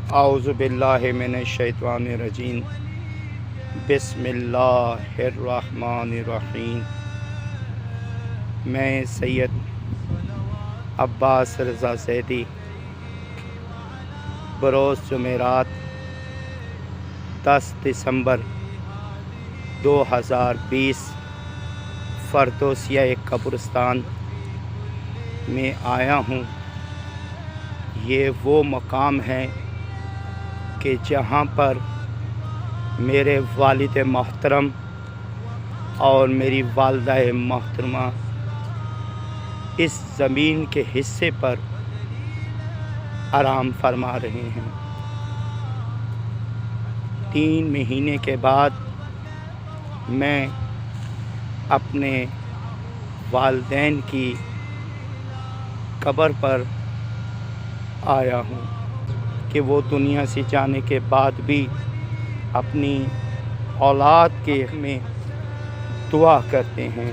اعوذ باللہ من الشیطان الرجیم بسم اللہ الرحمن الرحیم۔ میں سید عباس رضا زیدی بروز جمعرات 10 دسمبر 2020 فردوسیہ قبرستان میں آیا ہوں۔ یہ وہ مقام ہے کہ جہاں پر میرے والد محترم اور میری والدہ محترمہ اس زمین کے حصے پر آرام فرما رہے ہیں۔ 3 مہینے کے بعد میں اپنے والدین کی قبر پر آیا ہوں کہ وہ دنیا سے جانے کے بعد بھی اپنی اولاد کے میں دعا کرتے ہیں۔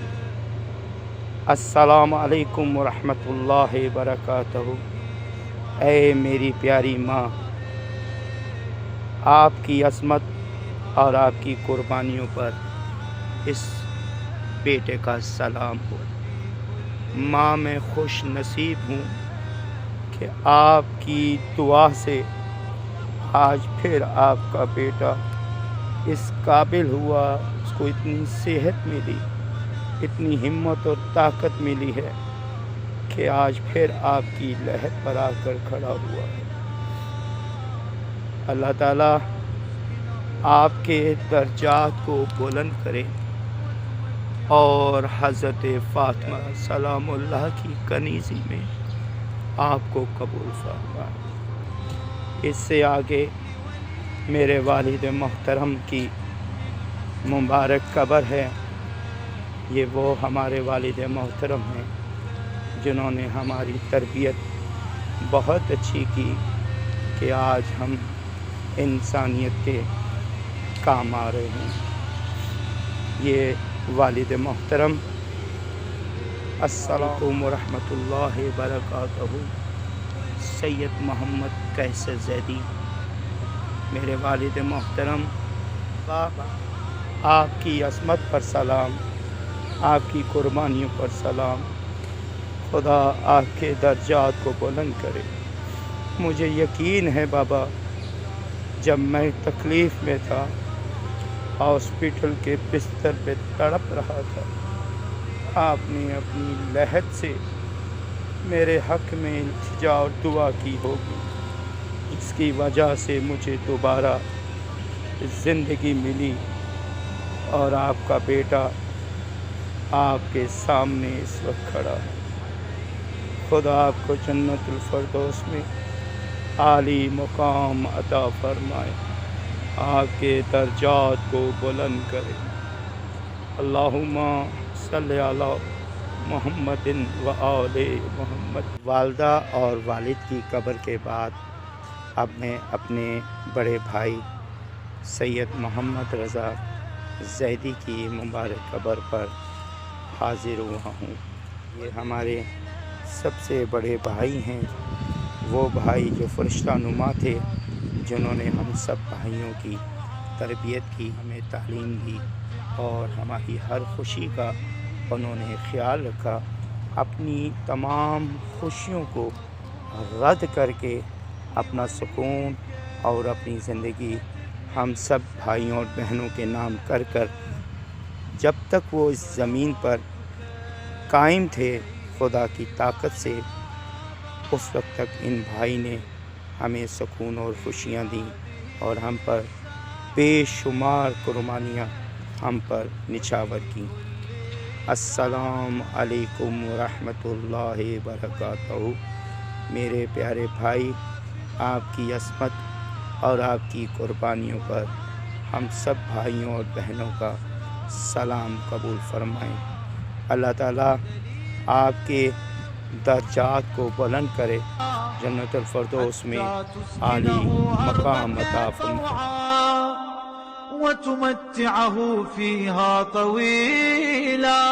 السلام علیکم ورحمۃ اللہ وبرکاتہ۔ اے میری پیاری ماں، آپ کی عظمت اور آپ کی قربانیوں پر اس بیٹے کا سلام ہو۔ ماں، میں خوش نصیب ہوں کہ آپ کی دعا سے آج پھر آپ کا بیٹا اس قابل ہوا، اس کو اتنی صحت ملی، اتنی ہمت اور طاقت ملی ہے کہ آج پھر آپ کی لحد پر آ کر کھڑا ہوا ہے۔ اللہ تعالیٰ آپ کے درجات کو بلند کرے اور حضرت فاطمہ سلام اللہ کی کنیزی میں آپ کو قبول فرمائے۔ اس سے آگے میرے والد محترم کی مبارک قبر ہے۔ یہ وہ ہمارے والد محترم ہیں جنہوں نے ہماری تربیت بہت اچھی کی کہ آج ہم انسانیت کے کام آ رہے ہیں۔ یہ والد محترم، السلام علیکم ورحمۃ اللہ وبرکاتہ، سید محمد قیصر زیدی۔ میرے والد محترم، آپ کی عظمت پر سلام، آپ کی قربانیوں پر سلام۔ خدا آپ کے درجات کو بلند کرے۔ مجھے یقین ہے بابا، جب میں تکلیف میں تھا، ہاسپٹل کے بستر پہ تڑپ رہا تھا، آپ نے اپنی لحد سے میرے حق میں التجا اور دعا کی ہوگی۔ اس کی وجہ سے مجھے دوبارہ زندگی ملی اور آپ کا بیٹا آپ کے سامنے اس وقت کھڑا ہے۔ خدا آپ کو جنت الفردوس میں عالی مقام عطا فرمائے، آپ کے درجات کو بلند کرے۔ اللہم صلی علی محمد و آل محمد۔ والدہ اور والد کی قبر کے بعد اب میں اپنے بڑے بھائی سید محمد رضا زیدی کی مبارک قبر پر حاضر ہوا ہوں۔ یہ ہمارے سب سے بڑے بھائی ہیں، وہ بھائی جو فرشتہ نما تھے، جنہوں نے ہم سب بھائیوں کی تربیت کی، ہمیں تعلیم دی اور ہماری ہر خوشی کا انہوں نے خیال رکھا۔ اپنی تمام خوشیوں کو رد کر کے اپنا سکون اور اپنی زندگی ہم سب بھائیوں اور بہنوں کے نام کر کر جب تک وہ اس زمین پر قائم تھے خدا کی طاقت سے، اس وقت تک ان بھائی نے ہمیں سکون اور خوشیاں دیں اور ہم پر بے شمار قربانیاں ہم پر نچھاور کیں۔ السلام علیکم ورحمۃ اللہ وبرکاتہ۔ میرے پیارے بھائی، آپ کی عظمت اور آپ کی قربانیوں پر ہم سب بھائیوں اور بہنوں کا سلام قبول فرمائیں۔ اللہ تعالیٰ آپ کے درجات کو بلند کرے، جنت الفردوس میں عالی مقام عطا فرمائے۔ وتمتعه فيها طويلا